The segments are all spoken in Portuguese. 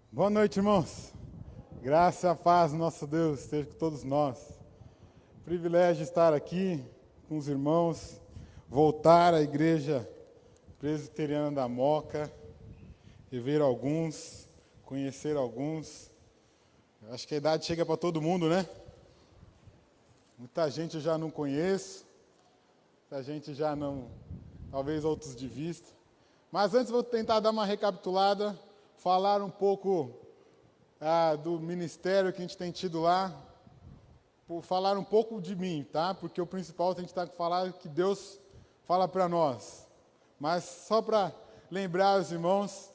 Boa noite, irmãos. Graça e a paz do nosso Deus esteja com todos nós. Privilégio estar aqui com os irmãos, voltar à igreja presbiteriana da Moca, rever alguns, conhecer alguns. Acho que a idade chega para todo mundo, né? Muita gente eu já não conheço, muita gente já não, talvez outros de vista. Mas antes vou tentar dar uma recapitulada, falar um pouco do ministério que a gente tem tido lá, falar um pouco de mim, tá? Porque o principal a gente está falar que Deus fala para nós. Mas só para lembrar os irmãos,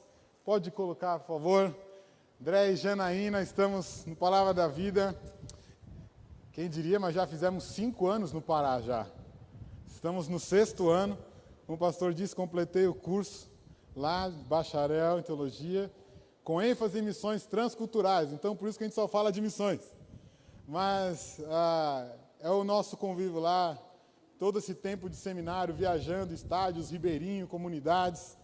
pode colocar, por favor. André e Janaína, estamos no Palavra da Vida. Quem diria, mas já fizemos 5 anos no Pará já. Estamos no 6º ano. Como o pastor disse, completei o curso lá, bacharel em teologia, com ênfase em missões transculturais. Então, por isso que a gente só fala de missões. Mas é o nosso convívio lá, todo esse tempo de seminário, viajando, estádios, ribeirinho, comunidades,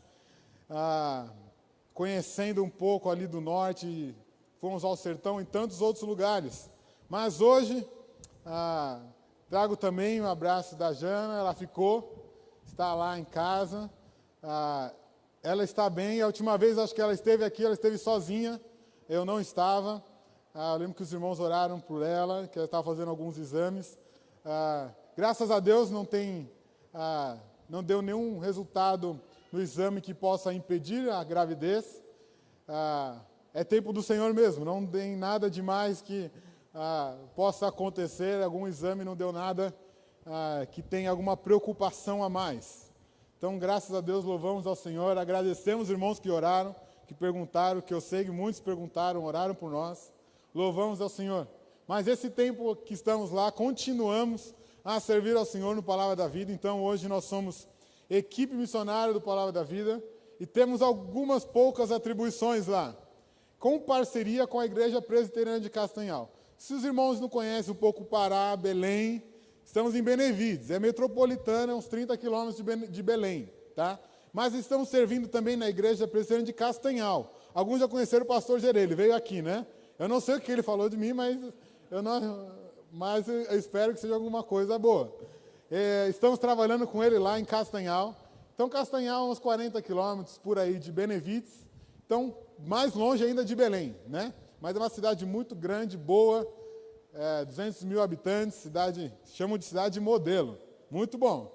conhecendo um pouco ali do norte, fomos ao sertão e tantos outros lugares. Mas hoje, trago também um abraço da Jana, ela está lá em casa, ela está bem. A última vez, acho que ela esteve aqui, ela esteve sozinha, eu não estava. Eu lembro que os irmãos oraram por ela, que ela estava fazendo alguns exames. Graças a Deus não deu nenhum resultado no exame que possa impedir a gravidez. É tempo do Senhor mesmo, não tem nada demais que possa acontecer, algum exame não deu nada que tenha alguma preocupação a mais. Então, graças a Deus, louvamos ao Senhor, agradecemos os irmãos que oraram, que perguntaram, que eu sei que muitos perguntaram, oraram por nós, louvamos ao Senhor. Mas esse tempo que estamos lá, continuamos a servir ao Senhor no Palavra da Vida. Então, hoje nós somos equipe missionária do Palavra da Vida e temos algumas poucas atribuições lá, com parceria com a Igreja Presbiteriana de Castanhal. Se os irmãos não conhecem um pouco Pará, Belém, estamos em Benevides, é metropolitana, uns 30 quilômetros de Belém, tá? Mas estamos servindo também na Igreja Presbiteriana de Castanhal. Alguns já conheceram o pastor Gerê, ele veio aqui, né? Eu não sei o que ele falou de mim, mas eu espero que seja alguma coisa boa. Estamos trabalhando com ele lá em Castanhal. Então, Castanhal, uns 40 quilômetros por aí de Benevides. Então, mais longe ainda de Belém, né? Mas é uma cidade muito grande, boa, 200 mil habitantes, chamam de cidade modelo. Muito bom.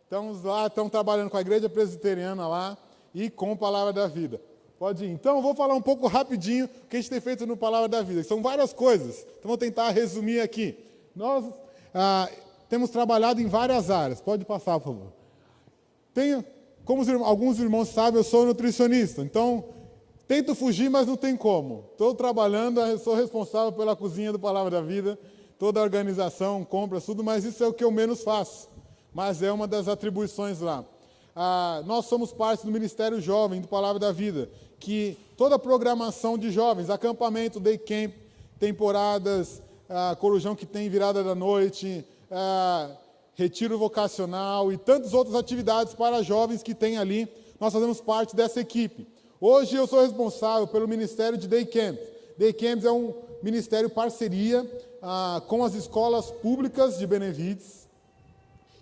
Estamos lá, estamos trabalhando com a igreja presbiteriana lá e com a Palavra da Vida. Pode ir. Então, eu vou falar um pouco rapidinho o que a gente tem feito no Palavra da Vida. São várias coisas, então vou tentar resumir aqui. Nós temos trabalhado em várias áreas. Pode passar, por favor. Como alguns irmãos sabem, eu sou nutricionista, então tento fugir, mas não tem como. Estou trabalhando, sou responsável pela cozinha do Palavra da Vida, toda a organização, compras, tudo, mas isso é o que eu menos faço. Mas é uma das atribuições lá. Nós somos parte do Ministério Jovem do Palavra da Vida, que toda a programação de jovens, acampamento, day camp, temporadas, corujão que tem virada da noite, retiro vocacional e tantas outras atividades para jovens que tem ali, nós fazemos parte dessa equipe. Hoje eu sou responsável pelo Ministério de Day Camp. Day Camps é um ministério parceria com as escolas públicas de Benevides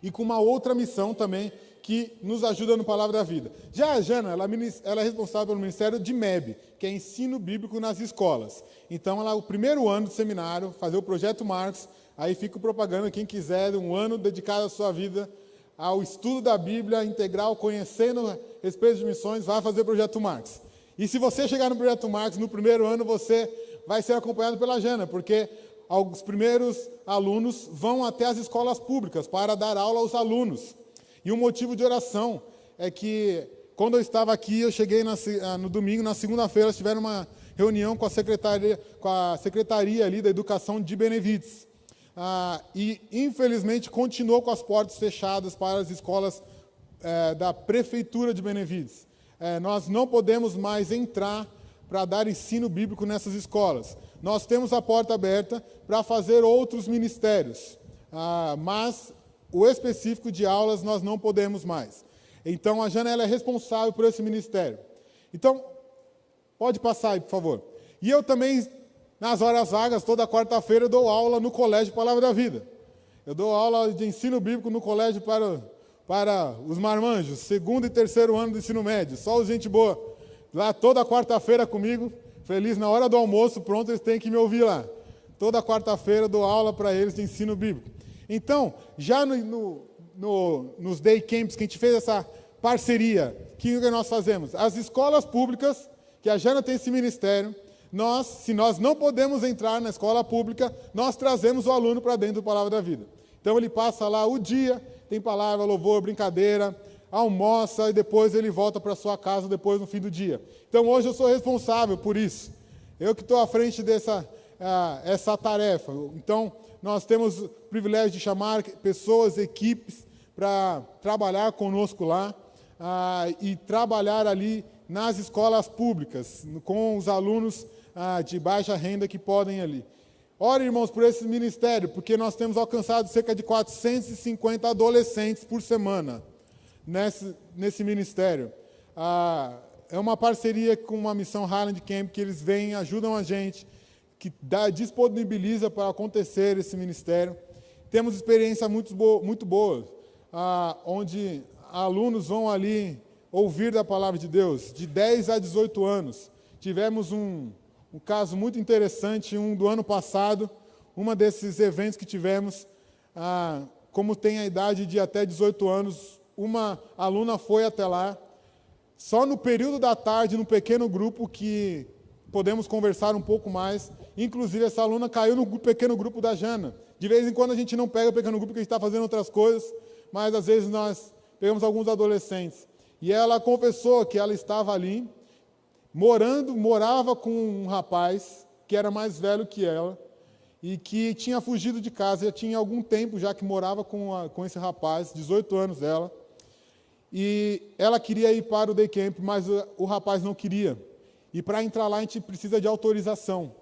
e com uma outra missão também que nos ajuda no Palavra da Vida. Já a Jana, ela é responsável pelo Ministério de MEB, que é Ensino Bíblico nas Escolas. Então, ela é o primeiro ano do seminário, fazer o Projeto Marcos, aí fica propaganda, quem quiser, um ano dedicado à sua vida ao estudo da Bíblia integral, conhecendo a respeito de missões, vai fazer o Projeto Marcos. E se você chegar no Projeto Marcos, no primeiro ano, você vai ser acompanhado pela Jana, porque os primeiros alunos vão até as escolas públicas para dar aula aos alunos. E um motivo de oração é que, quando eu estava aqui, eu cheguei no domingo, na segunda-feira, eles tiveram uma reunião com a secretaria ali da Educação de Benevides. E, infelizmente, continuou com as portas fechadas para as escolas da Prefeitura de Benevides. Nós não podemos mais entrar para dar ensino bíblico nessas escolas. Nós temos a porta aberta para fazer outros ministérios, mas o específico de aulas nós não podemos mais. Então, a Jana é responsável por esse ministério. Então, pode passar aí, por favor. E eu também, nas horas vagas, toda quarta-feira, eu dou aula no Colégio Palavra da Vida. Eu dou aula de ensino bíblico no colégio para os marmanjos, segundo e terceiro ano do ensino médio. Só os gente boa. Lá toda quarta-feira comigo, feliz na hora do almoço, pronto, eles têm que me ouvir lá. Toda quarta-feira eu dou aula para eles de ensino bíblico. Então, já nos day camps que a gente fez essa parceria, o que nós fazemos? As escolas públicas, que a Jana tem esse ministério, se nós não podemos entrar na escola pública, nós trazemos o aluno para dentro do Palavra da Vida. Então ele passa lá o dia, tem palavra, louvor, brincadeira, almoça e depois ele volta para sua casa depois no fim do dia. Então hoje eu sou responsável por isso. Eu que estou à frente essa tarefa. Então nós temos o privilégio de chamar pessoas, equipes, para trabalhar conosco lá e trabalhar ali nas escolas públicas, com os alunos de baixa renda que podem ali. Ore, irmãos, por esse ministério, porque nós temos alcançado cerca de 450 adolescentes por semana nesse ministério. É uma parceria com uma missão Highland Camp, que eles vêm, ajudam a gente, que disponibiliza para acontecer esse ministério. Temos experiências muito boas, onde alunos vão ali ouvir da palavra de Deus, de 10 a 18 anos. Tivemos um caso muito interessante, do ano passado, uma desses eventos que tivemos, como tem a idade de até 18 anos, uma aluna foi até lá, só no período da tarde, num pequeno grupo que podemos conversar um pouco mais. Inclusive, essa aluna caiu no pequeno grupo da Jana. De vez em quando a gente não pega o pequeno grupo porque a gente está fazendo outras coisas, mas às vezes nós pegamos alguns adolescentes. E ela confessou que ela estava ali, morava com um rapaz que era mais velho que ela e que tinha fugido de casa, já tinha algum tempo já que morava com esse rapaz, 18 anos dela, e ela queria ir para o day camp, mas o rapaz não queria. E para entrar lá a gente precisa de autorização.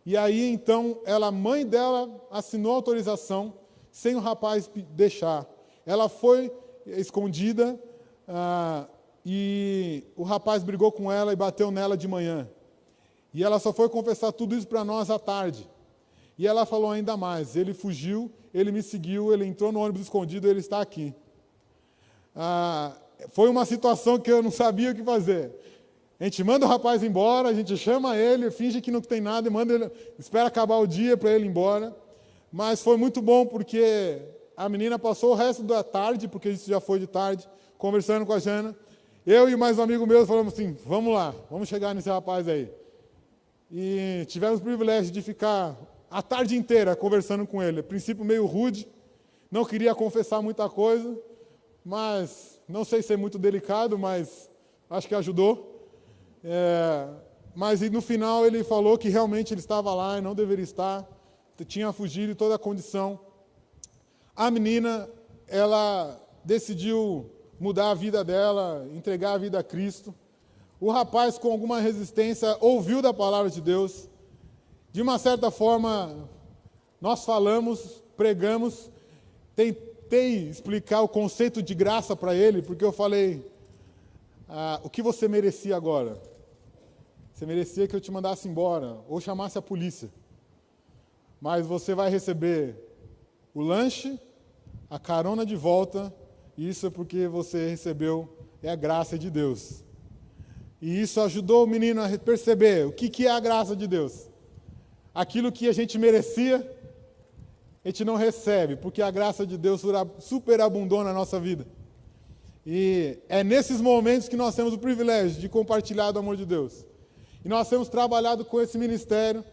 E aí então a mãe dela assinou a autorização sem o rapaz deixar. Ela foi escondida, e o rapaz brigou com ela e bateu nela de manhã. E ela só foi confessar tudo isso para nós à tarde. E ela falou ainda mais, ele fugiu, ele me seguiu, ele entrou no ônibus escondido, ele está aqui. Foi uma situação que eu não sabia o que fazer. A gente manda o rapaz embora, a gente chama ele, finge que não tem nada, e manda ele, espera acabar o dia para ele ir embora. Mas foi muito bom, porque a menina passou o resto da tarde, porque isso já foi de tarde, conversando com a Jana. Eu e mais um amigo meu falamos assim, vamos lá, vamos chegar nesse rapaz aí. E tivemos o privilégio de ficar a tarde inteira conversando com ele. A princípio meio rude, não queria confessar muita coisa, mas não sei se é muito delicado, mas acho que ajudou. Mas no final ele falou que realmente ele estava lá e não deveria estar, tinha fugido em toda a condição. A menina, ela decidiu mudar a vida dela, entregar a vida a Cristo. O rapaz, com alguma resistência, ouviu da palavra de Deus. De uma certa forma, nós falamos, pregamos, tentei explicar o conceito de graça para ele, porque eu falei, o que você merecia agora? Você merecia que eu te mandasse embora, ou chamasse a polícia. Mas você vai receber o lanche, a carona de volta, e isso é porque você recebeu, é a graça de Deus. E isso ajudou o menino a perceber o que é a graça de Deus. Aquilo que a gente merecia, a gente não recebe, porque a graça de Deus superabundou na nossa vida. E é nesses momentos que nós temos o privilégio de compartilhar do amor de Deus. E nós temos trabalhado com esse ministério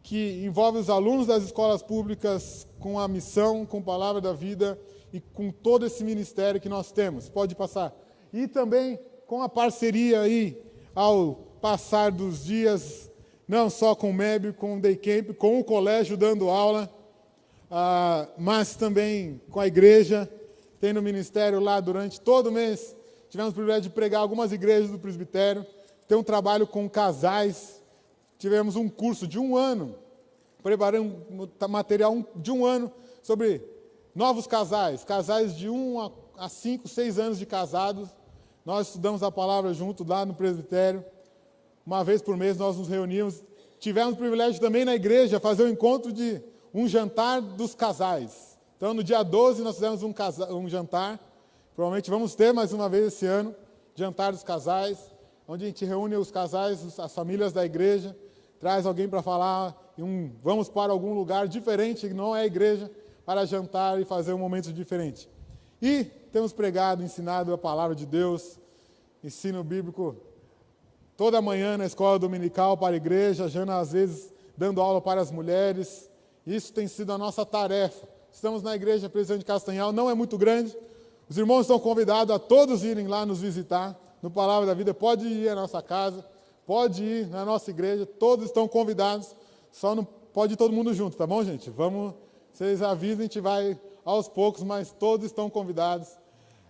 que envolve os alunos das escolas públicas com a missão, com a palavra da vida e com todo esse ministério que nós temos. Pode passar. E também com a parceria aí, ao passar dos dias, não só com o MEB, com o Day Camp, com o colégio dando aula, mas também com a igreja, tem no ministério lá durante todo o mês. Tivemos o privilégio de pregar algumas igrejas do presbitério, tem um trabalho com casais, tivemos um curso de 1 ano, preparei um material de 1 ano sobre novos casais de 1 a 5, 6 anos de casados. Nós estudamos a palavra junto lá no presbitério. Uma vez por mês nós nos reunimos tivemos o privilégio também na igreja fazer um encontro de um jantar dos casais. Então, no dia 12, nós fizemos um jantar. Provavelmente vamos ter mais uma vez esse ano, jantar dos casais, onde a gente reúne os casais, as famílias da igreja, traz alguém para falar, vamos para algum lugar diferente, que não é a igreja, para jantar e fazer um momento diferente. E temos pregado, ensinado a palavra de Deus, ensino bíblico, toda manhã na escola dominical para a igreja, Jana às vezes dando aula para as mulheres. Isso tem sido a nossa tarefa. Estamos na igreja Presidente Castanhal, não é muito grande. Os irmãos estão convidados a todos irem lá nos visitar, no Palavra da Vida. Pode ir à nossa casa, pode ir na nossa igreja, todos estão convidados. Só não pode ir todo mundo junto, tá bom, gente? Vamos, vocês avisem, a gente vai aos poucos, mas todos estão convidados.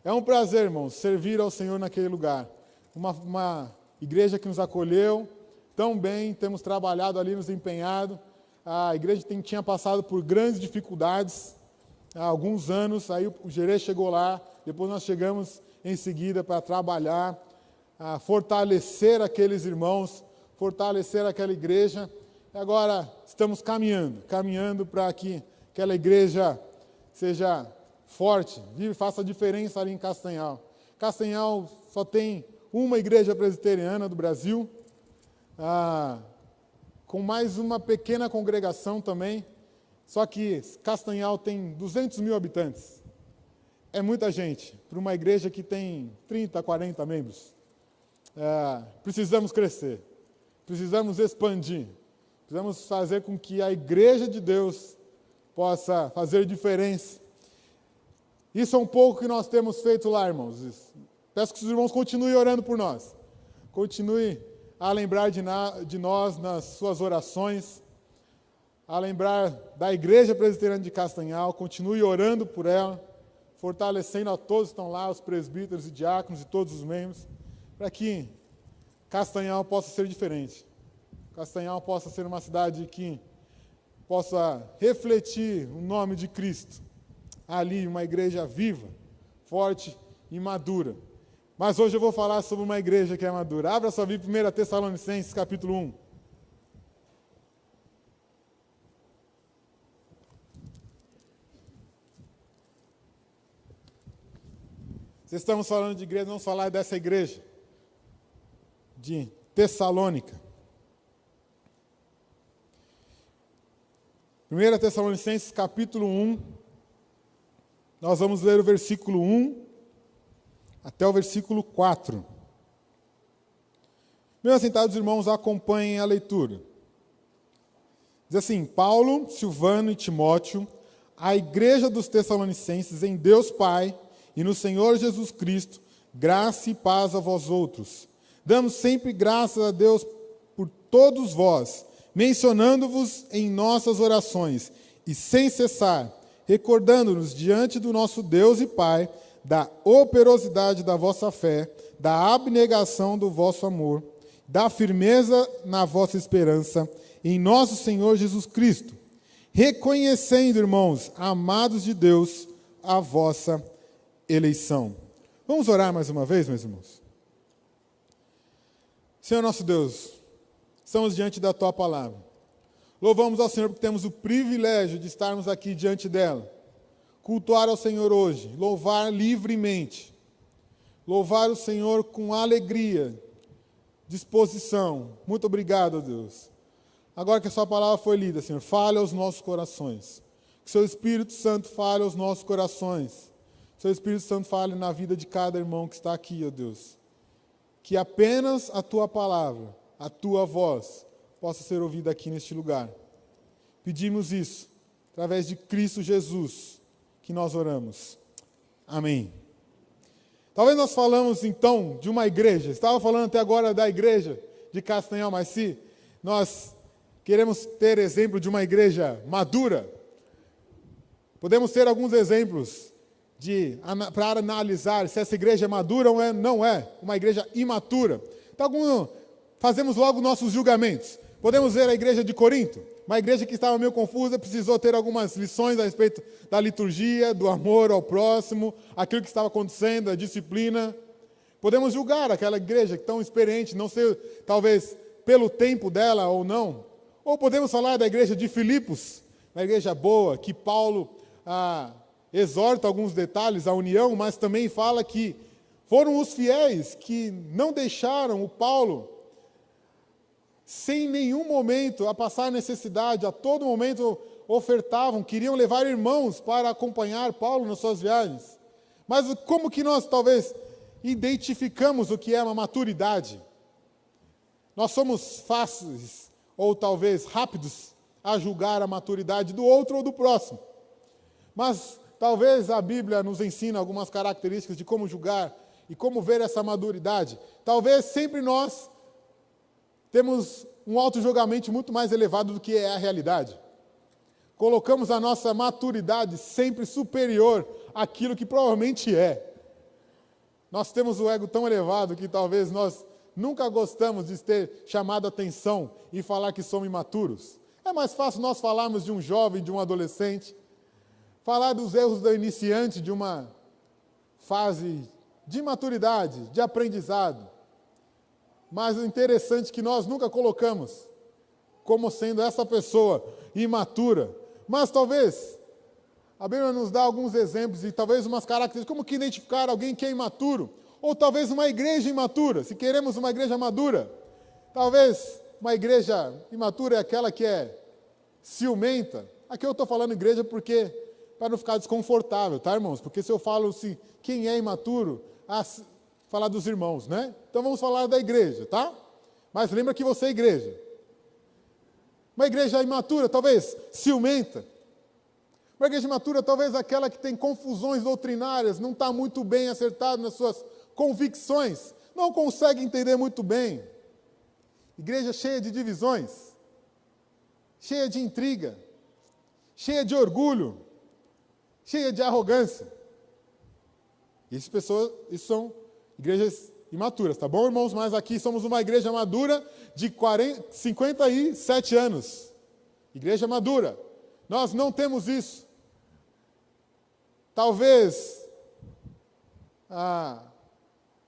É um prazer, irmãos, servir ao Senhor naquele lugar. Uma igreja que nos acolheu tão bem, temos trabalhado ali, nos empenhado. A igreja tinha passado por grandes dificuldades há alguns anos, aí o gerê chegou lá, depois nós chegamos em seguida para trabalhar, fortalecer aqueles irmãos, fortalecer aquela igreja. E agora estamos caminhando para que aquela igreja seja forte, faça diferença ali em Castanhal. Castanhal só tem uma igreja presbiteriana do Brasil, com mais uma pequena congregação também, só que Castanhal tem 200 mil habitantes. É muita gente para uma igreja que tem 30, 40 membros. Precisamos crescer, precisamos expandir, precisamos fazer com que a igreja de Deus possa fazer diferença. Isso é um pouco que nós temos feito lá, irmãos. Peço que os irmãos continuem orando por nós. Continue a lembrar de nós nas suas orações, a lembrar da Igreja Presbiteriana de Castanhal. Continue orando por ela, fortalecendo a todos que estão lá, os presbíteros e diáconos e todos os membros, para que Castanhal possa ser diferente. Castanhal possa ser uma cidade que possa refletir o nome de Cristo. Ali, uma igreja viva, forte e madura. Mas hoje eu vou falar sobre uma igreja que é madura. Abra sua Bíblia, 1 Tessalonicenses, capítulo 1. Se estamos falando de igreja, vamos falar dessa igreja de Tessalônica. 1 Tessalonicenses, capítulo 1. Nós vamos ler o versículo 1 até o versículo 4. Meus assentados irmãos, acompanhem a leitura. Diz assim: Paulo, Silvano e Timóteo, a igreja dos Tessalonicenses em Deus Pai e no Senhor Jesus Cristo, graça e paz a vós outros. Damos sempre graças a Deus por todos vós, mencionando-vos em nossas orações, e sem cessar, recordando-nos diante do nosso Deus e Pai, da operosidade da vossa fé, da abnegação do vosso amor, da firmeza na vossa esperança, em nosso Senhor Jesus Cristo, reconhecendo, irmãos, amados de Deus, a vossa eleição. Vamos orar mais uma vez, meus irmãos? Senhor nosso Deus, estamos diante da Tua palavra. Louvamos ao Senhor porque temos o privilégio de estarmos aqui diante dela. Cultuar ao Senhor hoje, louvar livremente. Louvar o Senhor com alegria, disposição. Muito obrigado, Deus. Agora que a Sua palavra foi lida, Senhor, fale aos nossos corações. Que Seu Espírito Santo fale aos nossos corações. Seu Espírito Santo fale na vida de cada irmão que está aqui, ó Deus. Que apenas a Tua palavra, a Tua voz, possa ser ouvida aqui neste lugar. Pedimos isso, através de Cristo Jesus, que nós oramos. Amém. Talvez nós falamos, então, de uma igreja. Estava falando até agora da igreja de Castanhal, mas se nós queremos ter exemplo de uma igreja madura, podemos ter alguns exemplos para analisar se essa igreja é madura ou não é uma igreja imatura. Então, fazemos logo nossos julgamentos. Podemos ver a igreja de Corinto, uma igreja que estava meio confusa, precisou ter algumas lições a respeito da liturgia, do amor ao próximo, aquilo que estava acontecendo, a disciplina. Podemos julgar aquela igreja tão experiente, não sei, talvez pelo tempo dela ou não, Ou podemos falar da igreja de Filipos, uma igreja boa, que Paulo exorta alguns detalhes, a união, mas também fala que foram os fiéis que não deixaram o Paulo sem nenhum momento a passar necessidade, a todo momento ofertavam, queriam levar irmãos para acompanhar Paulo nas suas viagens. Mas como que nós talvez identificamos o que é uma maturidade? Nós somos fáceis ou talvez rápidos a julgar a maturidade do outro ou do próximo. Mas talvez a Bíblia nos ensine algumas características de como julgar e como ver essa maturidade. Talvez sempre nós temos um auto-julgamento muito mais elevado do que é a realidade. Colocamos a nossa maturidade sempre superior àquilo que provavelmente é. Nós temos o ego tão elevado que talvez nós nunca gostamos de ter chamado a atenção e falar que somos imaturos. É mais fácil nós falarmos de um jovem, de um adolescente, falar dos erros do iniciante de uma fase de maturidade, de aprendizado. Mas o interessante é que nós nunca colocamos como sendo essa pessoa imatura. Mas talvez a Bíblia nos dá alguns exemplos e talvez umas características, como que identificar alguém que é imaturo, ou talvez uma igreja imatura, se queremos uma igreja madura. Talvez uma igreja imatura é aquela que é ciumenta. Aqui eu estou falando igreja porque, para não ficar desconfortável, tá, irmãos? Porque se eu falo assim, quem é imaturo, falar dos irmãos, né? Então vamos falar da igreja, tá? Mas lembra que você é igreja. Uma igreja imatura, talvez ciumenta. Uma igreja imatura, talvez aquela que tem confusões doutrinárias, não está muito bem acertado nas suas convicções, não consegue entender muito bem. Igreja cheia de divisões, cheia de intriga, cheia de orgulho, cheia de arrogância. Isso são igrejas imaturas, tá bom, irmãos? Mas aqui somos uma igreja madura de 57 anos. Igreja madura. Nós não temos isso. Talvez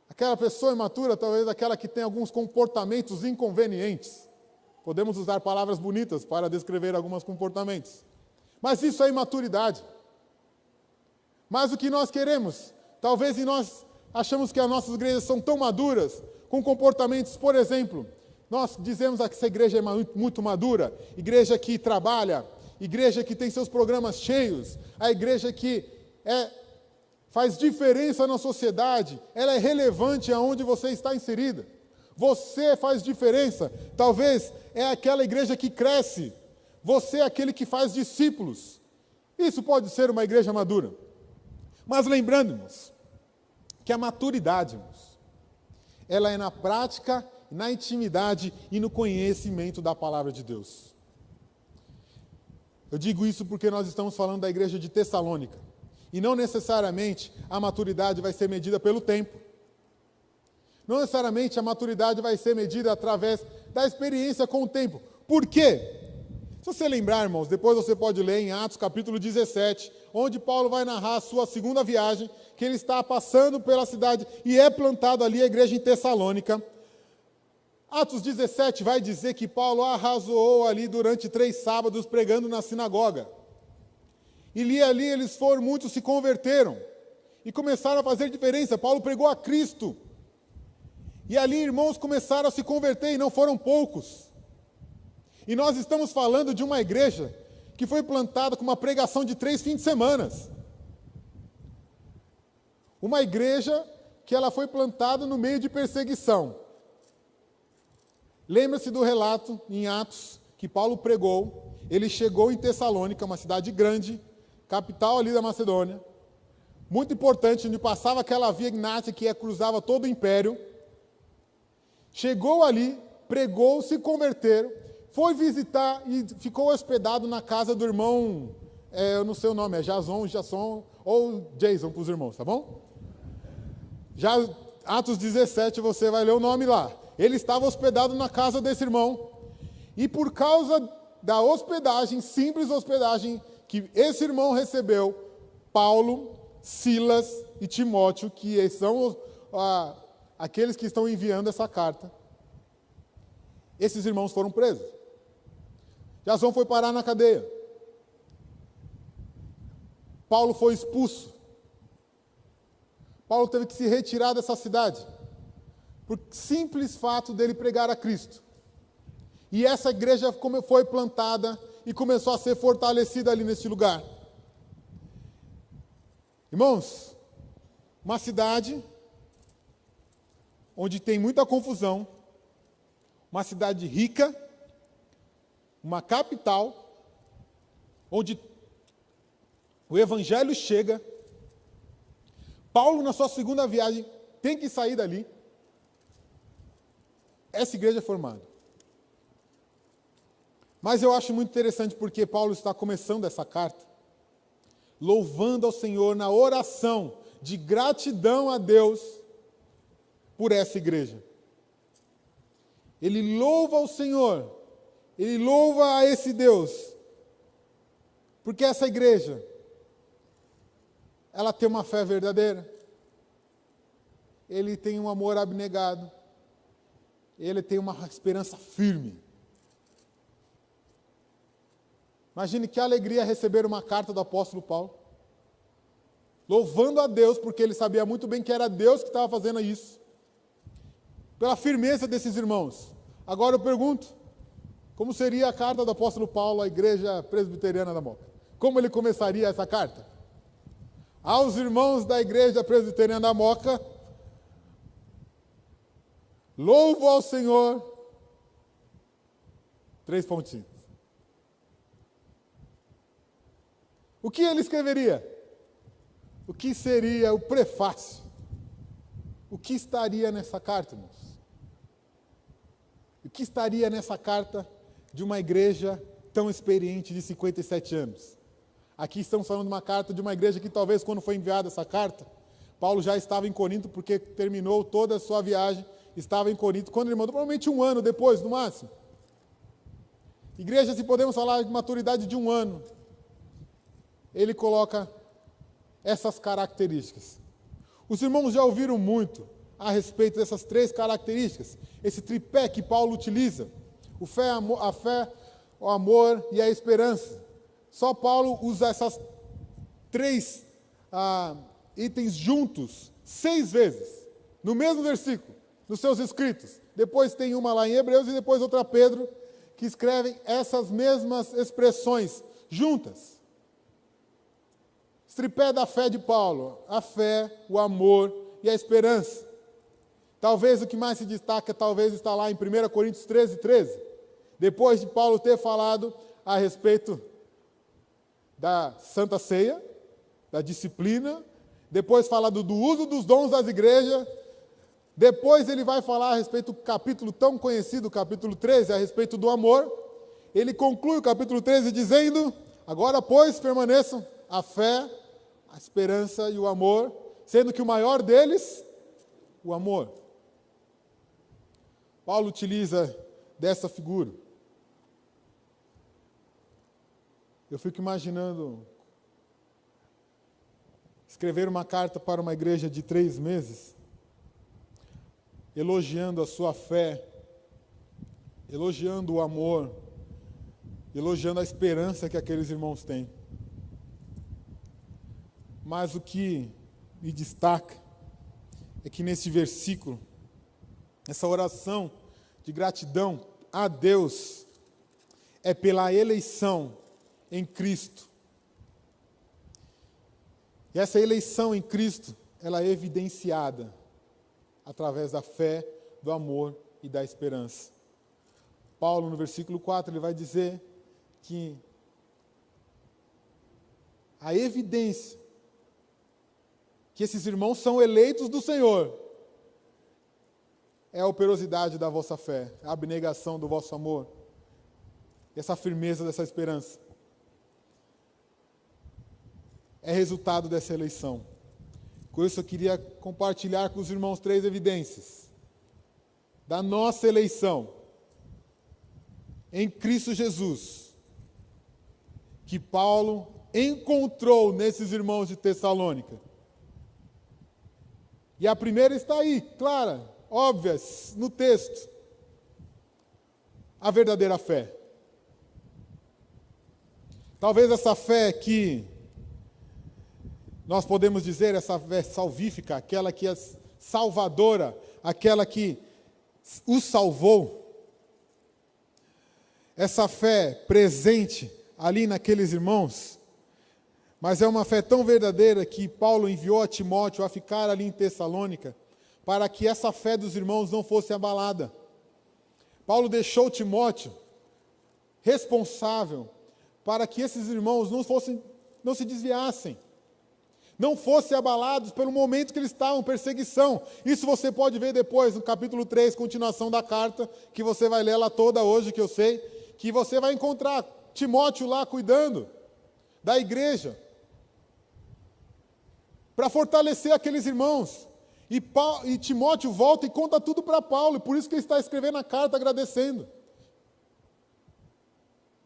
aquela pessoa imatura, talvez aquela que tem alguns comportamentos inconvenientes. Podemos usar palavras bonitas para descrever alguns comportamentos. Mas isso é imaturidade. Mas o que nós queremos, talvez nós achamos que as nossas igrejas são tão maduras, com comportamentos, por exemplo, nós dizemos que essa igreja é muito madura, igreja que trabalha, igreja que tem seus programas cheios, a igreja que faz diferença na sociedade, ela é relevante aonde você está inserida. Você faz diferença, talvez é aquela igreja que cresce, você é aquele que faz discípulos. Isso pode ser uma igreja madura. Mas lembrando-nos que a maturidade, irmãos, ela é na prática, na intimidade e no conhecimento da palavra de Deus. Eu digo isso porque nós estamos falando da igreja de Tessalônica. E não necessariamente a maturidade vai ser medida pelo tempo. Não necessariamente a maturidade vai ser medida através da experiência com o tempo. Por quê? Se você lembrar, irmãos, depois você pode ler em Atos capítulo 17, onde Paulo vai narrar a sua segunda viagem, que ele está passando pela cidade e é plantado ali a igreja em Tessalônica. Atos 17 vai dizer que Paulo arrazoou ali durante 3 sábados pregando na sinagoga. E ali muitos se converteram e começaram a fazer diferença. Paulo pregou a Cristo. E ali irmãos começaram a se converter e não foram poucos. E nós estamos falando de uma igreja que foi plantada com uma pregação de 3 fins de semana. Uma igreja que ela foi plantada no meio de perseguição. Lembra-se do relato em Atos que Paulo pregou. Ele chegou em Tessalônica, uma cidade grande, capital ali da Macedônia, muito importante, onde passava aquela via Ignátia que cruzava todo o império. Chegou ali, pregou, se converteram, foi visitar e ficou hospedado na casa do irmão, eu não sei o nome, é Jasson ou Jason para os irmãos, tá bom? Já Atos 17, você vai ler o nome lá. Ele estava hospedado na casa desse irmão. E por causa da hospedagem, simples hospedagem, que esse irmão recebeu, Paulo, Silas e Timóteo, que são aqueles que estão enviando essa carta, esses irmãos foram presos. Jasão foi parar na cadeia. Paulo foi expulso. Paulo teve que se retirar dessa cidade, por simples fato dele pregar a Cristo. E essa igreja foi plantada e começou a ser fortalecida ali neste lugar. Irmãos, uma cidade onde tem muita confusão, uma cidade rica, uma capital, onde o evangelho chega. Paulo, na sua segunda viagem, tem que sair dali. Essa igreja é formada. Mas eu acho muito interessante porque Paulo está começando essa carta louvando ao Senhor na oração de gratidão a Deus por essa igreja. Ele louva ao Senhor, ele louva a esse Deus, porque essa igreja, ela tem uma fé verdadeira, ele tem um amor abnegado, ele tem uma esperança firme. Imagine que alegria receber uma carta do apóstolo Paulo, louvando a Deus, porque ele sabia muito bem que era Deus que estava fazendo isso, pela firmeza desses irmãos. Agora eu pergunto, como seria a carta do apóstolo Paulo à igreja presbiteriana da Moca? Como ele começaria essa carta? Aos irmãos da igreja presbiteriana da Moca, louvo ao Senhor, 3 pontinhos. O que ele escreveria? O que seria o prefácio? O que estaria nessa carta, irmãos? O que estaria nessa carta de uma igreja tão experiente de 57 anos? Aqui estamos falando de uma carta de uma igreja que talvez quando foi enviada essa carta, Paulo já estava em Corinto, porque terminou toda a sua viagem, estava em Corinto, quando ele mandou, provavelmente 1 ano depois, no máximo. Igreja, se podemos falar de maturidade de 1 ano, ele coloca essas características. Os irmãos já ouviram muito a respeito dessas 3 características, esse tripé que Paulo utiliza, a fé, o amor e a esperança. Só Paulo usa essas 3 itens juntos 6 vezes, no mesmo versículo, nos seus escritos. Depois tem uma lá em Hebreus e depois outra Pedro, que escrevem essas mesmas expressões juntas. Tripé da fé de Paulo, a fé, o amor e a esperança. Talvez o que mais se destaca, talvez está lá em 1 Coríntios 13. Depois de Paulo ter falado a respeito da Santa Ceia, da disciplina, depois falado do uso dos dons das igrejas, depois ele vai falar a respeito do capítulo tão conhecido, capítulo 13, a respeito do amor. Ele conclui o capítulo 13 dizendo, agora pois permaneçam a fé, a esperança e o amor, sendo que o maior deles, o amor. Paulo utiliza dessa figura. Eu fico imaginando escrever uma carta para uma igreja de 3 meses, elogiando a sua fé, elogiando o amor, elogiando a esperança que aqueles irmãos têm. Mas o que me destaca é que nesse versículo, essa oração de gratidão a Deus é pela eleição em Cristo. E essa eleição em Cristo, ela é evidenciada através da fé, do amor e da esperança. Paulo, no versículo 4, ele vai dizer que a evidência que esses irmãos são eleitos do Senhor é a operosidade da vossa fé, a abnegação do vosso amor, essa firmeza dessa esperança. É resultado dessa eleição. Com isso eu queria compartilhar com os irmãos 3 evidências da nossa eleição em Cristo Jesus, que Paulo encontrou nesses irmãos de Tessalônica. E a primeira está aí, clara, óbvia, no texto. A verdadeira fé. Talvez essa fé que nós podemos dizer, essa fé salvífica, aquela que é salvadora, aquela que o salvou, essa fé presente ali naqueles irmãos, mas é uma fé tão verdadeira que Paulo enviou a Timóteo a ficar ali em Tessalônica, para que essa fé dos irmãos não fosse abalada. Paulo deixou Timóteo responsável para que esses irmãos não se desviassem, não fossem abalados pelo momento que eles estavam, perseguição. Isso você pode ver depois, no capítulo 3, continuação da carta, que você vai ler ela toda hoje, que eu sei, que você vai encontrar Timóteo lá cuidando da igreja, para fortalecer aqueles irmãos. E Timóteo volta e conta tudo para Paulo, e por isso que ele está escrevendo a carta agradecendo.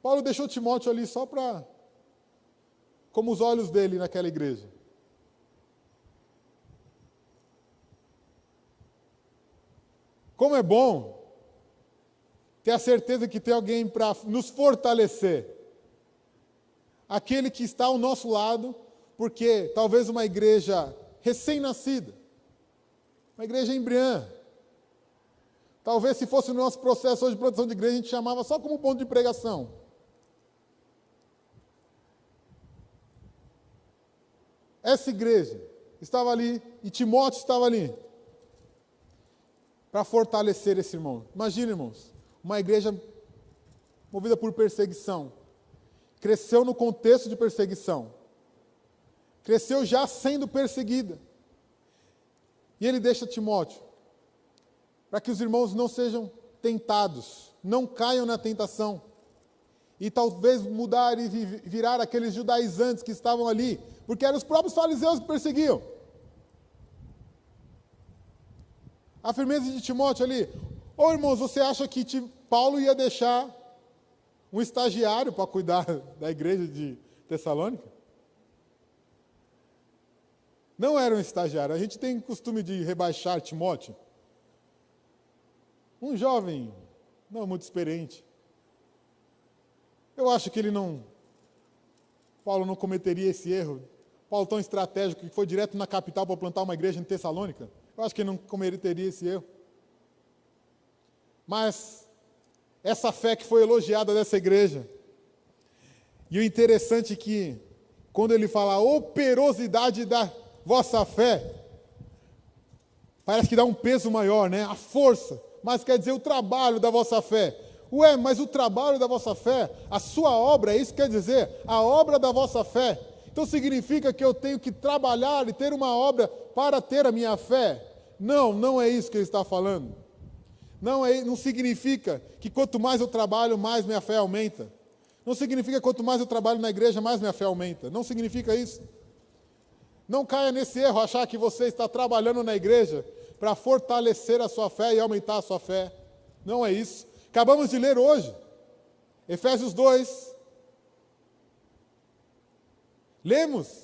Paulo deixou Timóteo ali só para, como os olhos dele naquela igreja. Como é bom ter a certeza que tem alguém para nos fortalecer. Aquele que está ao nosso lado, porque talvez uma igreja recém-nascida, uma igreja embriã, talvez se fosse o nosso processo hoje de produção de igreja, a gente chamava só como ponto de pregação. Essa igreja estava ali, e Timóteo estava ali, para fortalecer esse irmão. Imagina, irmãos, uma igreja movida por perseguição, cresceu no contexto de perseguição, cresceu já sendo perseguida, e ele deixa Timóteo, para que os irmãos não sejam tentados, não caiam na tentação, e talvez mudar e virar aqueles judaizantes que estavam ali, porque eram os próprios fariseus que perseguiam. A firmeza de Timóteo ali. Ô irmãos, você acha que Paulo ia deixar um estagiário para cuidar da igreja de Tessalônica? Não era um estagiário. A gente tem costume de rebaixar Timóteo. Um jovem, não muito experiente. Eu acho que Paulo não cometeria esse erro. Paulo tão estratégico que foi direto na capital para plantar uma igreja em Tessalônica. Eu acho que ele não cometeria esse erro. Mas essa fé que foi elogiada dessa igreja. E o interessante é que, quando ele fala a operosidade da vossa fé, parece que dá um peso maior, né? A força, mas quer dizer o trabalho da vossa fé. Ué, mas o trabalho da vossa fé, a sua obra, é isso que quer dizer? A obra da vossa fé. Então significa que eu tenho que trabalhar e ter uma obra para ter a minha fé? Não, não é isso que ele está falando. Não significa que quanto mais eu trabalho, mais minha fé aumenta. Não significa que quanto mais eu trabalho na igreja, mais minha fé aumenta. Não significa isso. Não caia nesse erro, achar que você está trabalhando na igreja para fortalecer a sua fé e aumentar a sua fé. Não é isso. Acabamos de ler hoje, Efésios 2. Lemos.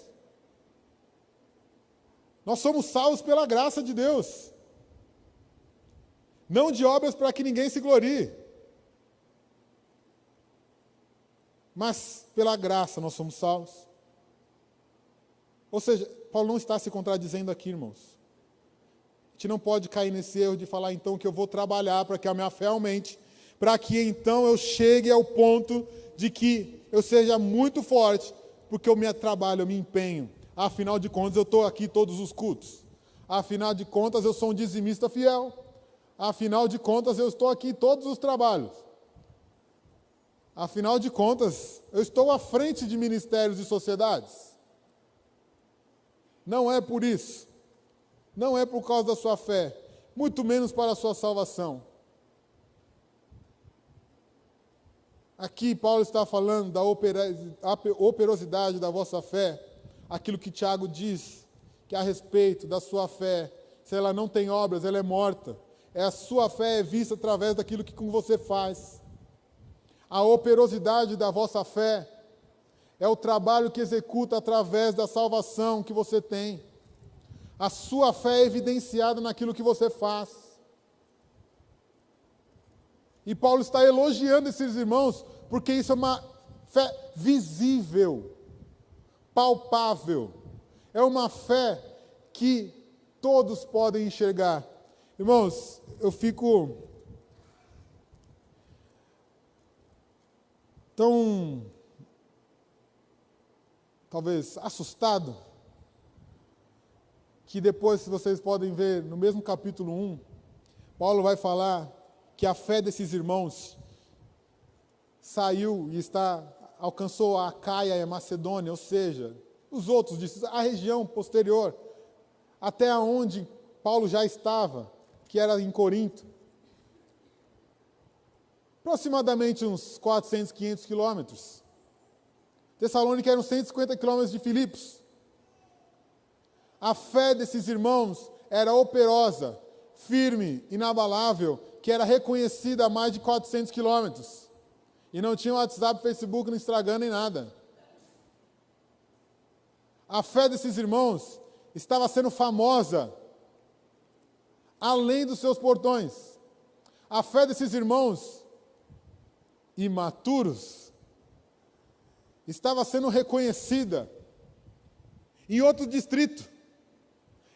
Nós somos salvos pela graça de Deus. Não de obras para que ninguém se glorie. Mas pela graça nós somos salvos. Ou seja, Paulo não está se contradizendo aqui, irmãos. A gente não pode cair nesse erro de falar então que eu vou trabalhar para que a minha fé aumente, para que então eu chegue ao ponto de que eu seja muito forte, porque eu me trabalho, eu me empenho. Afinal de contas, eu estou aqui todos os cultos. Afinal de contas, eu sou um dizimista fiel. Afinal de contas, eu estou aqui em todos os trabalhos. Afinal de contas, eu estou à frente de ministérios e sociedades. Não é por isso. Não é por causa da sua fé. Muito menos para a sua salvação. Aqui Paulo está falando da operosidade da vossa fé, aquilo que Tiago diz, que a respeito da sua fé, se ela não tem obras, ela é morta. A sua fé é vista através daquilo que com você faz. A operosidade da vossa fé é o trabalho que executa através da salvação que você tem. A sua fé é evidenciada naquilo que você faz. E Paulo está elogiando esses irmãos, porque isso é uma fé visível, palpável. É uma fé que todos podem enxergar. Irmãos, eu fico tão, talvez, assustado, que depois, se vocês podem ver, no mesmo capítulo 1, Paulo vai falar que a fé desses irmãos saiu e alcançou a Acaia e a Macedônia, ou seja, os outros, a região posterior, até onde Paulo já estava, que era em Corinto. Aproximadamente uns 400, 500 quilômetros. Tessalônica eram 150 quilômetros de Filipos. A fé desses irmãos era operosa, firme, inabalável, que era reconhecida a mais de 400 quilômetros. E não tinha WhatsApp, Facebook, no Instagram, nem nada. A fé desses irmãos estava sendo famosa além dos seus portões. A fé desses irmãos imaturos estava sendo reconhecida em outro distrito,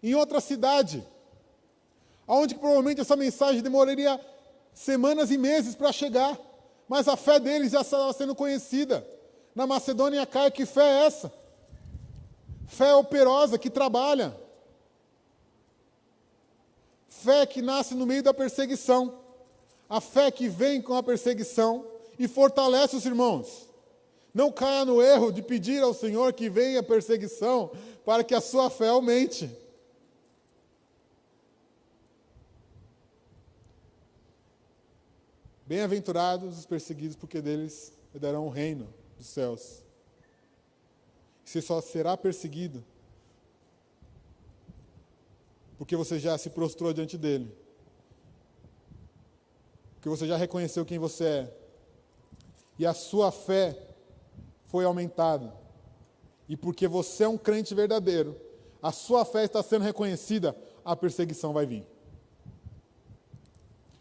em outra cidade, onde provavelmente essa mensagem demoraria semanas e meses para chegar, mas a fé deles já estava sendo conhecida. Na Macedônia e Acaia, que fé é essa? Fé operosa, que trabalha. Fé que nasce no meio da perseguição. A fé que vem com a perseguição e fortalece os irmãos. Não caia no erro de pedir ao Senhor que venha a perseguição para que a sua fé aumente. Bem-aventurados os perseguidos, porque deles herdarão o reino dos céus. Você só será perseguido porque você já se prostrou diante dele, porque você já reconheceu quem você é, e a sua fé foi aumentada, e porque você é um crente verdadeiro, a sua fé está sendo reconhecida, a perseguição vai vir.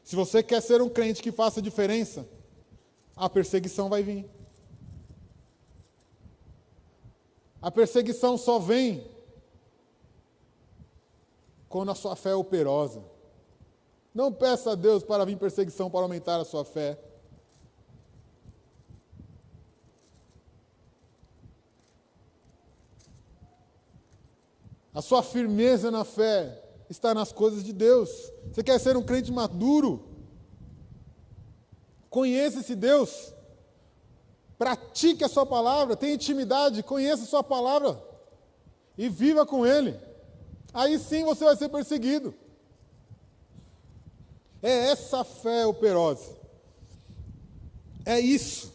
Se você quer ser um crente que faça diferença, a perseguição vai vir. A perseguição só vem quando a sua fé é operosa. Não peça a Deus para vir perseguição para aumentar a sua fé. A sua firmeza na fé está nas coisas de Deus. Você quer ser um crente maduro? Conheça esse Deus. Pratique a sua palavra, tenha intimidade, conheça a sua palavra e viva com Ele. Aí sim você vai ser perseguido. É essa fé operosa. É isso.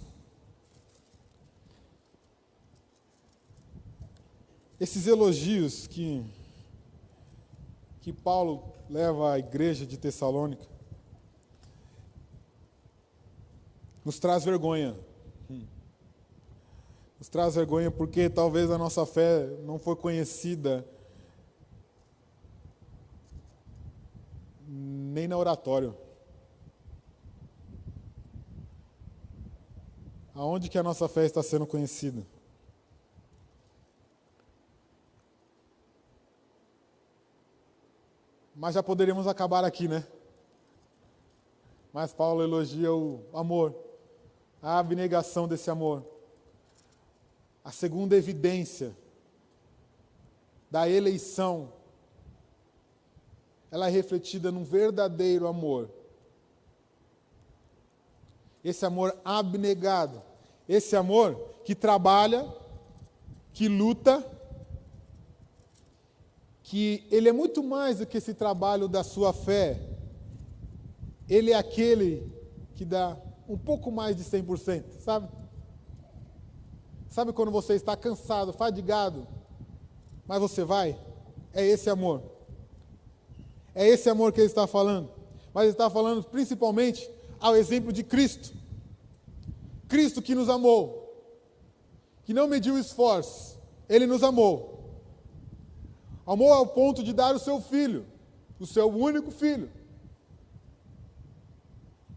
Esses elogios que Paulo leva à igreja de Tessalônica nos traz vergonha. Nos traz vergonha porque talvez a nossa fé não foi conhecida nem na oratório. Aonde que a nossa fé está sendo conhecida? Mas já poderíamos acabar aqui, né? Mas Paulo elogia o amor, a abnegação desse amor. A segunda evidência da eleição, ela é refletida num verdadeiro amor. Esse amor abnegado, esse amor que trabalha, que luta, que ele é muito mais do que esse trabalho da sua fé. Ele é aquele que dá um pouco mais de 100%, sabe? Sabe quando você está cansado, fadigado, mas você vai? É esse amor. É esse amor que ele está falando. Mas ele está falando principalmente ao exemplo de Cristo. Cristo que nos amou, que não mediu esforços, ele nos amou. Amou ao ponto de dar o seu filho, o seu único filho.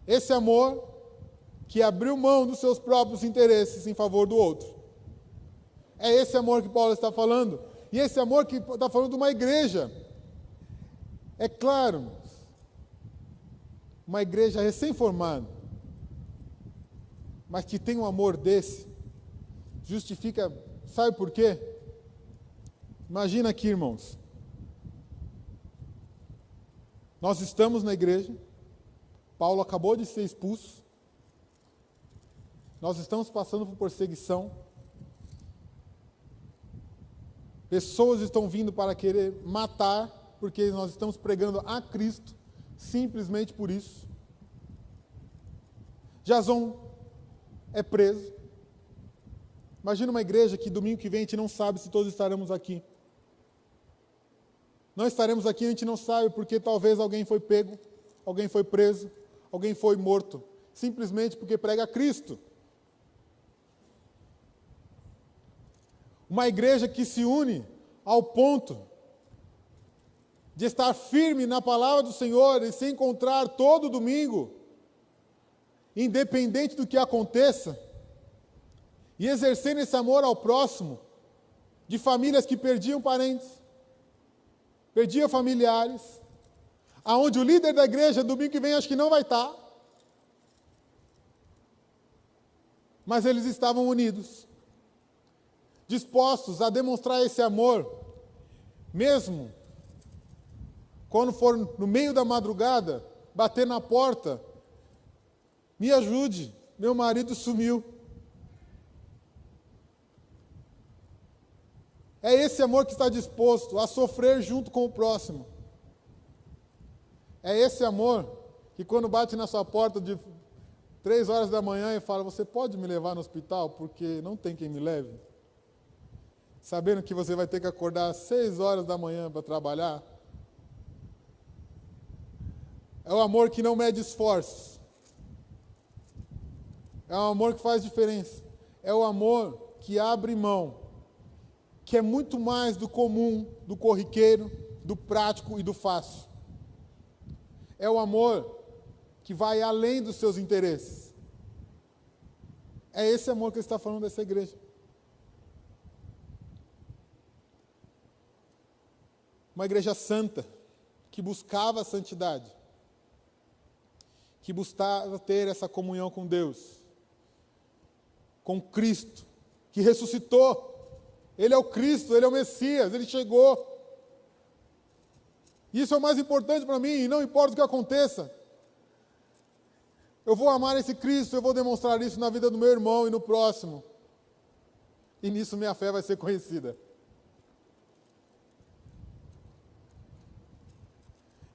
Esse amor que abriu mão dos seus próprios interesses em favor do outro. É esse amor que Paulo está falando. E esse amor que está falando de uma igreja. É claro, uma igreja recém-formada, mas que tem um amor desse, justifica, sabe por quê? Imagina aqui, irmãos. Nós estamos na igreja, Paulo acabou de ser expulso, nós estamos passando por perseguição, pessoas estão vindo para querer matar, porque nós estamos pregando a Cristo, simplesmente por isso. Jason é preso. Imagina uma igreja que domingo que vem a gente não sabe se todos estaremos aqui. Não estaremos aqui, a gente não sabe, porque talvez alguém foi pego, alguém foi preso, alguém foi morto, simplesmente porque prega a Cristo. Uma igreja que se une ao ponto de estar firme na palavra do Senhor e se encontrar todo domingo, independente do que aconteça, e exercendo esse amor ao próximo, de famílias que perdiam parentes, perdiam familiares, aonde o líder da igreja, domingo que vem, acho que não vai estar, mas eles estavam unidos, dispostos a demonstrar esse amor, mesmo quando for no meio da madrugada, bater na porta, me ajude, meu marido sumiu. É esse amor que está disposto a sofrer junto com o próximo. É esse amor que quando bate na sua porta de 3 horas da manhã e fala, você pode me levar no hospital porque não tem quem me leve? Sabendo que você vai ter que acordar às 6 horas da manhã para trabalhar. É o amor que não mede esforços. É um amor que faz diferença. É o amor que abre mão, que é muito mais do comum, do corriqueiro, do prático e do fácil. É o amor que vai além dos seus interesses. É esse amor que ele está falando dessa igreja. Uma igreja santa, que buscava a santidade, que buscava ter essa comunhão com Deus, com Cristo, que ressuscitou. Ele é o Cristo, Ele é o Messias, Ele chegou. Isso é o mais importante para mim, e não importa o que aconteça. Eu vou amar esse Cristo, eu vou demonstrar isso na vida do meu irmão e no próximo. E nisso minha fé vai ser conhecida.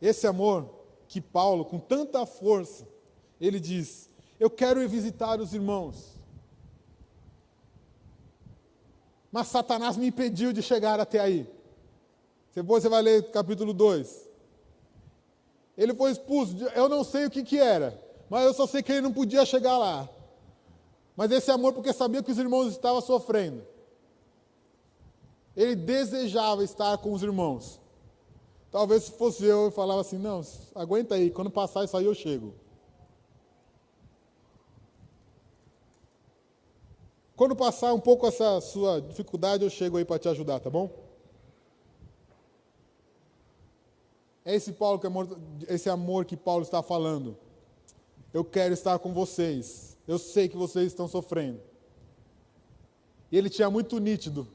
Esse amor que Paulo, com tanta força, ele diz, eu quero ir visitar os irmãos. Mas Satanás me impediu de chegar até aí. Depois você vai ler capítulo 2. Ele foi expulso, eu não sei o que era, mas eu só sei que ele não podia chegar lá. Mas esse amor porque sabia que os irmãos estavam sofrendo. Ele desejava estar com os irmãos. Talvez se fosse eu falava assim, não, aguenta aí, quando passar isso aí eu chego. Quando passar um pouco essa sua dificuldade, eu chego aí para te ajudar, tá bom? É esse amor que Paulo está falando. Eu quero estar com vocês. Eu sei que vocês estão sofrendo. E ele tinha muito nítido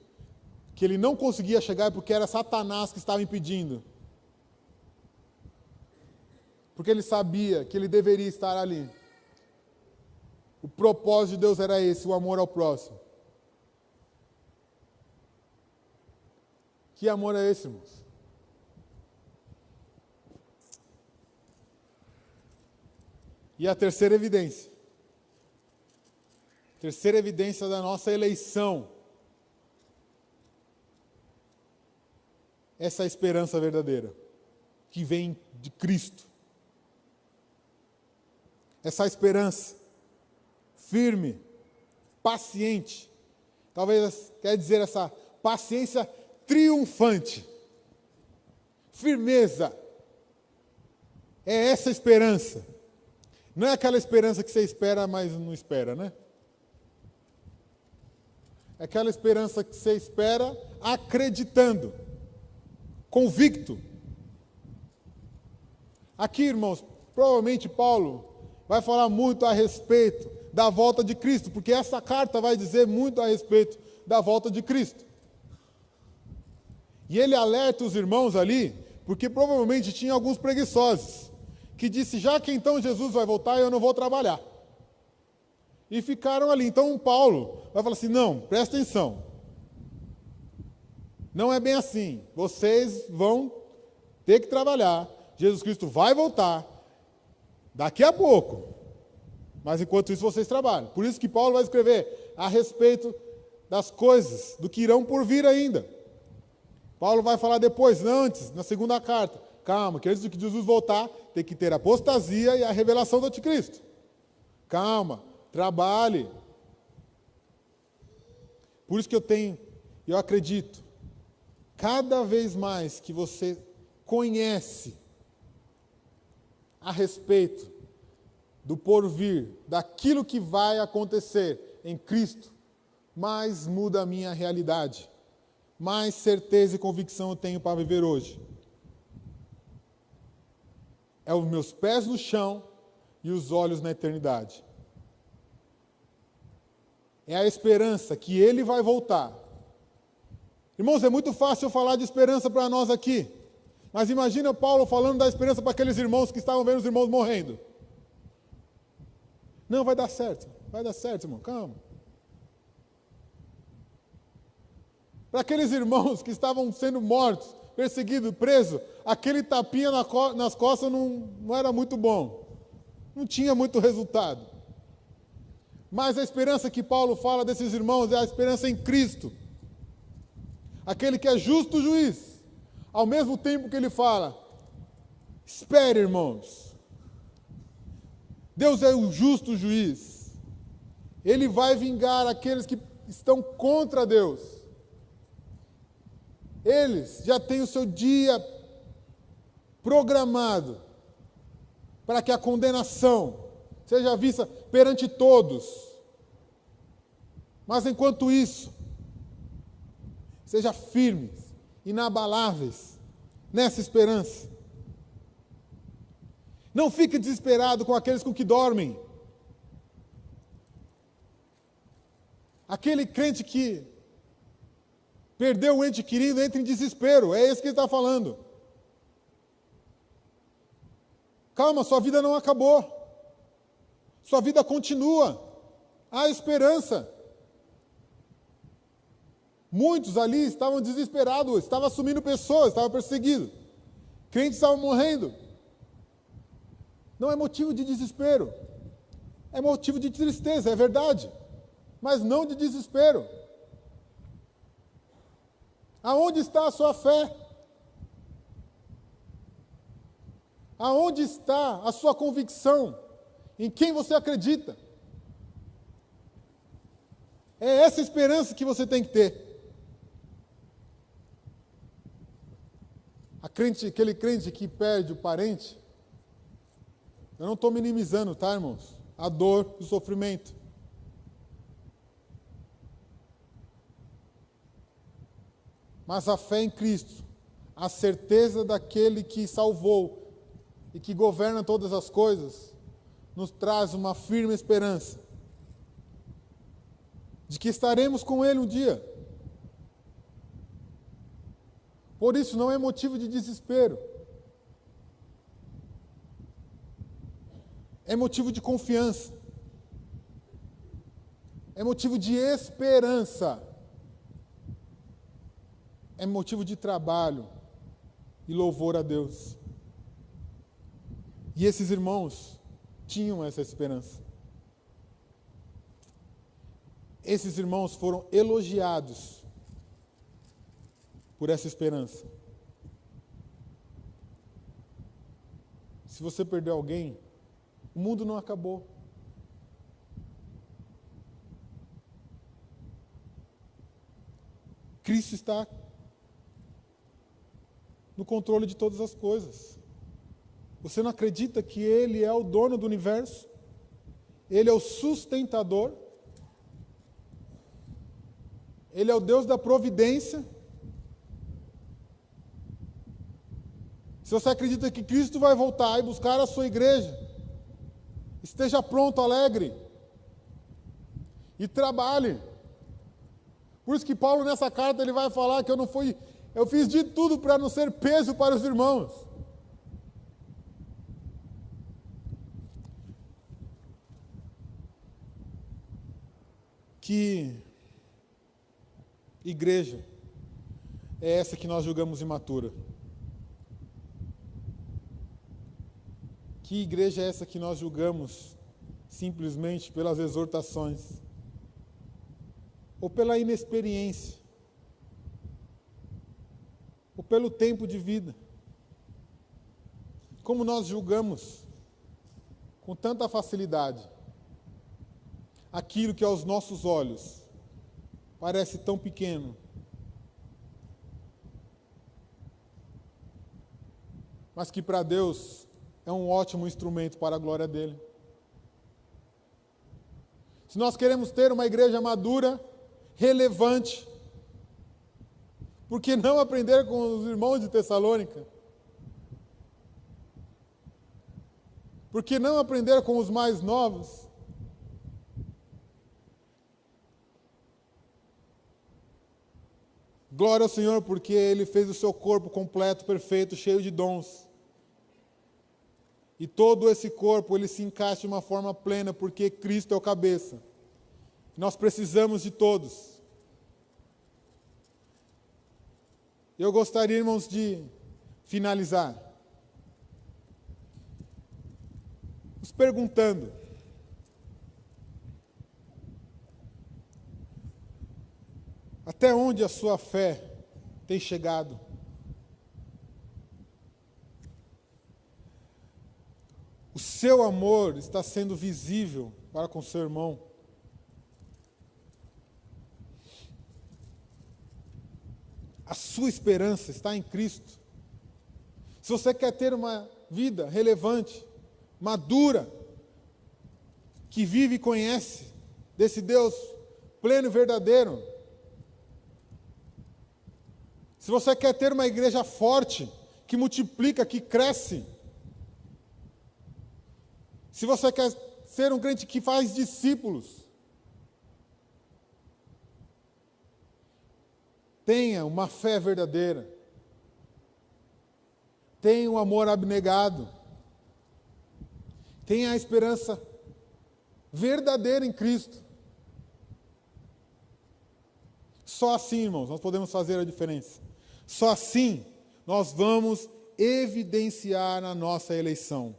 que ele não conseguia chegar porque era Satanás que estava impedindo. Porque ele sabia que ele deveria estar ali. O propósito de Deus era esse, o amor ao próximo. Que amor é esse, irmãos? E a terceira evidência. Terceira evidência da nossa eleição. Essa esperança verdadeira, que vem de Cristo. Essa esperança firme, paciente, talvez quer dizer essa paciência triunfante, firmeza, é essa esperança, Não é aquela esperança que você espera, mas não espera, né? É aquela esperança que você espera acreditando, convicto. Aqui, irmãos, provavelmente Paulo vai falar muito a respeito da volta de Cristo, porque essa carta vai dizer muito a respeito da volta de Cristo. E ele alerta os irmãos ali, porque provavelmente tinha alguns preguiçosos, que disse, já que então Jesus vai voltar, eu não vou trabalhar. E ficaram ali. Então Paulo vai falar assim, não, presta atenção. Não é bem assim. Vocês vão ter que trabalhar. Jesus Cristo vai voltar daqui a pouco. Mas enquanto isso vocês trabalham. Por isso que Paulo vai escrever a respeito das coisas, do que irão por vir ainda. Paulo vai falar depois, antes, na segunda carta. Calma, que antes de que Jesus voltar, tem que ter a apostasia e a revelação do anticristo. Calma, trabalhe. Por isso que eu acredito, cada vez mais que você conhece a respeito do porvir, daquilo que vai acontecer em Cristo, mais muda a minha realidade, mais certeza e convicção eu tenho para viver hoje. É os meus pés no chão e os olhos na eternidade. É a esperança que Ele vai voltar. Irmãos, é muito fácil falar de esperança para nós aqui. Mas imagina Paulo falando da esperança para aqueles irmãos que estavam vendo os irmãos morrendo. Não, vai dar certo, irmão, calma. Para aqueles irmãos que estavam sendo mortos, perseguidos, presos, aquele tapinha nas costas não era muito bom. Não tinha muito resultado. Mas a esperança que Paulo fala desses irmãos é a esperança em Cristo. Aquele que é justo juiz. Ao mesmo tempo que ele fala, espere, irmãos. Deus é o justo juiz. Ele vai vingar aqueles que estão contra Deus. Eles já têm o seu dia programado para que a condenação seja vista perante todos. Mas enquanto isso, seja firmes, inabaláveis nessa esperança. Não fique desesperado com aqueles com que dormem. Aquele crente que perdeu o ente querido entra em desespero. É esse que ele está falando. Calma, sua vida não acabou. Sua vida continua. Há esperança. Muitos ali estavam desesperados, estavam assumindo pessoas, estavam perseguidos. Crentes estavam morrendo. Não é motivo de desespero. É motivo de tristeza, é verdade. Mas não de desespero. Aonde está a sua fé? Aonde está a sua convicção? Em quem você acredita? É essa esperança que você tem que ter. Aquele crente que perde o parente, eu não estou minimizando, tá, irmãos? A dor, o sofrimento. Mas a fé em Cristo, a certeza daquele que salvou e que governa todas as coisas, nos traz uma firme esperança de que estaremos com Ele um dia. Por isso não é motivo de desespero. É motivo de confiança. É motivo de esperança. É motivo de trabalho e louvor a Deus. E esses irmãos tinham essa esperança. Esses irmãos foram elogiados por essa esperança. Se você perdeu alguém, o mundo não acabou. Cristo está no controle de todas as coisas. Você não acredita que Ele é o dono do universo? Ele é o sustentador? Ele é o Deus da providência? Se você acredita que Cristo vai voltar e buscar a sua igreja, esteja pronto, alegre. E trabalhe. Por isso que Paulo, nessa carta, ele vai falar que eu fiz de tudo para não ser peso para os irmãos. Que igreja é essa que nós julgamos imatura? Que igreja é essa que nós julgamos simplesmente pelas exortações? Ou pela inexperiência? Ou pelo tempo de vida? Como nós julgamos com tanta facilidade aquilo que aos nossos olhos parece tão pequeno, mas que para Deus é um ótimo instrumento para a glória dele. Se nós queremos ter uma igreja madura, relevante, por que não aprender com os irmãos de Tessalônica? Por que não aprender com os mais novos? Glória ao Senhor, porque Ele fez o seu corpo completo, perfeito, cheio de dons. E todo esse corpo, ele se encaixa de uma forma plena, porque Cristo é o cabeça. Nós precisamos de todos. Eu gostaria, irmãos, de finalizar nos perguntando: até onde a sua fé tem chegado? O seu amor está sendo visível para com seu irmão? A sua esperança está em Cristo? Se você quer ter uma vida relevante, madura, que vive e conhece desse Deus pleno e verdadeiro, se você quer ter uma igreja forte, que multiplica, que cresce, se você quer ser um crente que faz discípulos, tenha uma fé verdadeira, tenha um amor abnegado, tenha a esperança verdadeira em Cristo. Só assim, irmãos, nós podemos fazer a diferença. Só assim nós vamos evidenciar a nossa eleição.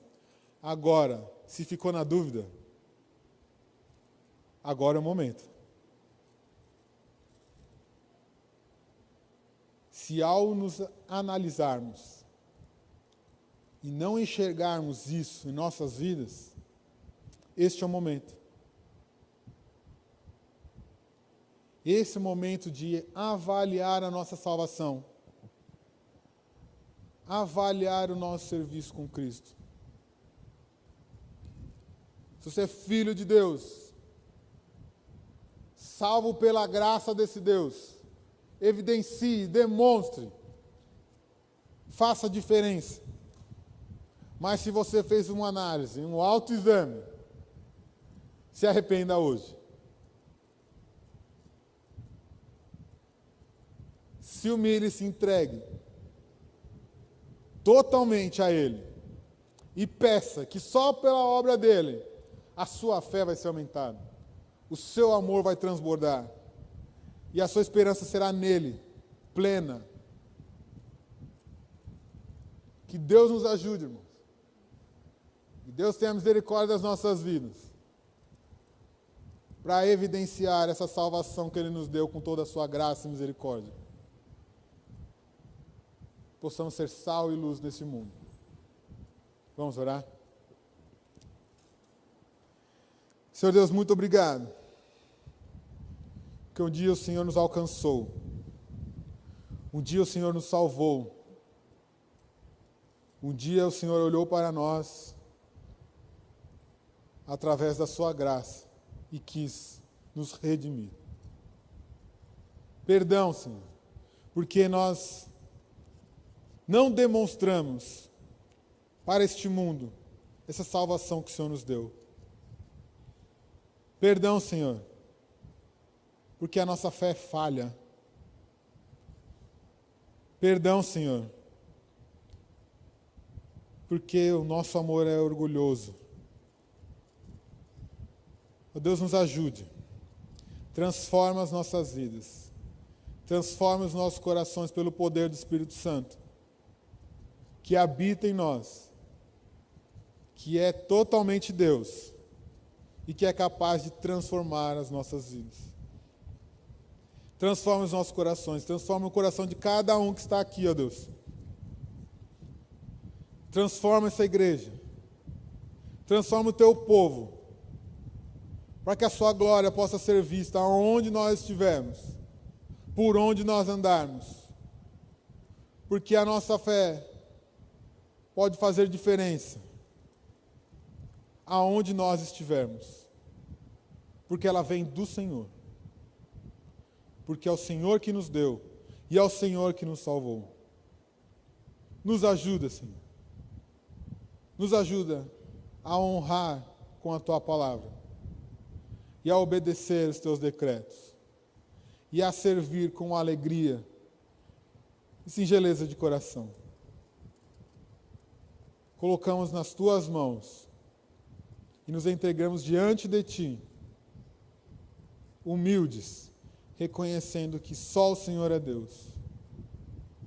Agora, se ficou na dúvida, agora é o momento. Se ao nos analisarmos e não enxergarmos isso em nossas vidas, este é o momento. Esse é o momento de avaliar a nossa salvação, avaliar o nosso serviço com Cristo. Se você é filho de Deus, salvo pela graça desse Deus, evidencie, demonstre, faça a diferença. Mas se você fez uma análise, um autoexame, se arrependa hoje. Se humilhe e se entregue totalmente a Ele e peça que só pela obra dEle a sua fé vai ser aumentada, o seu amor vai transbordar e a sua esperança será nele, plena. Que Deus nos ajude, irmãos. Que Deus tenha misericórdia das nossas vidas, para evidenciar essa salvação que Ele nos deu com toda a sua graça e misericórdia. Possamos ser sal e luz nesse mundo. Vamos orar? Senhor Deus, muito obrigado, porque um dia o Senhor nos alcançou, um dia o Senhor nos salvou, Um dia o Senhor olhou para nós através da sua graça e quis nos redimir. Perdão, Senhor, porque nós não demonstramos para este mundo essa salvação que o Senhor nos deu. Perdão, Senhor, porque a nossa fé falha. Perdão, Senhor, porque o nosso amor é orgulhoso. Ó Deus, nos ajude. Transforma as nossas vidas. Transforma os nossos corações pelo poder do Espírito Santo, que habita em nós, que é totalmente Deus e que é capaz de transformar as nossas vidas. Transforma os nossos corações, transforma o coração de cada um que está aqui, ó Deus. Transforma essa igreja, transforma o teu povo, para que a sua glória possa ser vista aonde nós estivermos, por onde nós andarmos, porque a nossa fé pode fazer diferença aonde nós estivermos, porque ela vem do Senhor, porque é o Senhor que nos deu e é o Senhor que nos salvou. Nos ajuda, Senhor. Nos ajuda a honrar com a Tua palavra e a obedecer os Teus decretos e a servir com alegria e singeleza de coração. Colocamos nas Tuas mãos e nos entregamos diante de Ti, humildes, reconhecendo que só o Senhor é Deus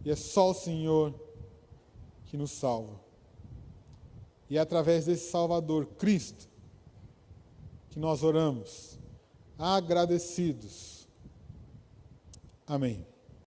e é só o Senhor que nos salva. E é através desse Salvador, Cristo, que nós oramos, agradecidos. Amém.